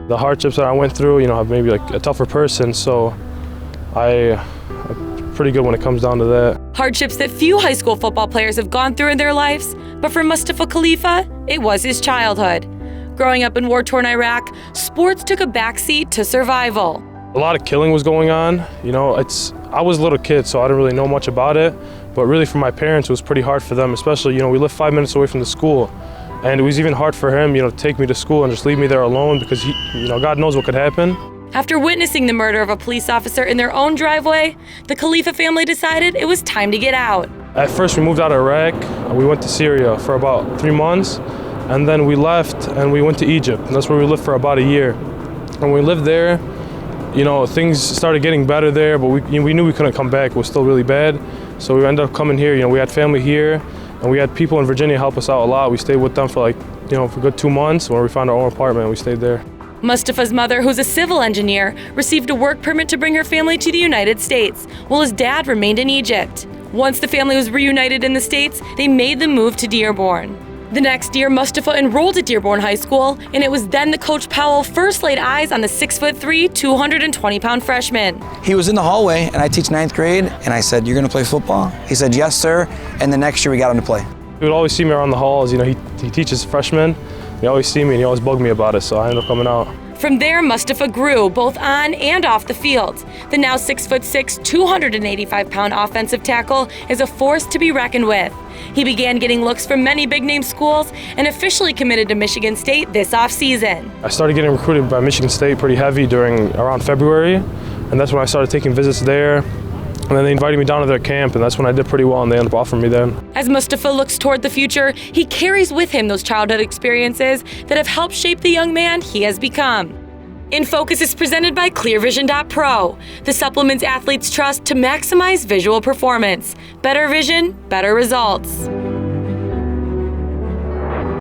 The hardships that I went through, I've maybe like a tougher person, so I'm pretty good when it comes down to that. Hardships that few high school football players have gone through in their lives, but for Mustafa Khaleefah, it was his childhood. Growing up in war-torn Iraq, sports took a backseat to survival. A lot of killing was going on. I was a little kid, so I didn't really know much about it, but really for my parents, it was pretty hard for them, especially, we lived 5 minutes away from the school. And it was even hard for him, to take me to school and just leave me there alone because God knows what could happen. After witnessing the murder of a police officer in their own driveway, the Khaleefah family decided it was time to get out. At first, we moved out of Iraq. We went to Syria for about 3 months, and then we left and we went to Egypt. And that's where we lived for about a year. When we lived there, things started getting better there, but we knew we couldn't come back. It was still really bad. So we ended up coming here. We had family here. And we had people in Virginia help us out a lot. We stayed with them for for a good 2 months. When we found our own apartment, we stayed there. Mustafa's mother, who's a civil engineer, received a work permit to bring her family to the United States, while his dad remained in Egypt. Once the family was reunited in the States, they made the move to Dearborn. The next year, Mustafa enrolled at Dearborn High School, and it was then that Coach Powell first laid eyes on the 6'3", 220-pound freshman. He was in the hallway, and I teach 9th grade, and I said, "You're gonna play football?" He said, "Yes, sir." And the next year we got him to play. He would always see me around the halls. He teaches freshmen. He always see me, and he always bugged me about it, so I ended up coming out. From there, Mustafa grew, both on and off the field. The now 6'6", 285-pound offensive tackle is a force to be reckoned with. He began getting looks from many big-name schools and officially committed to Michigan State this offseason. I started getting recruited by Michigan State pretty heavy around February, and that's when I started taking visits there. And then they invited me down to their camp, and that's when I did pretty well, and they ended up offering me then. As Mustafa looks toward the future, he carries with him those childhood experiences that have helped shape the young man he has become. In Focus is presented by ClearVision.Pro, the supplements athletes trust to maximize visual performance. Better vision, better results.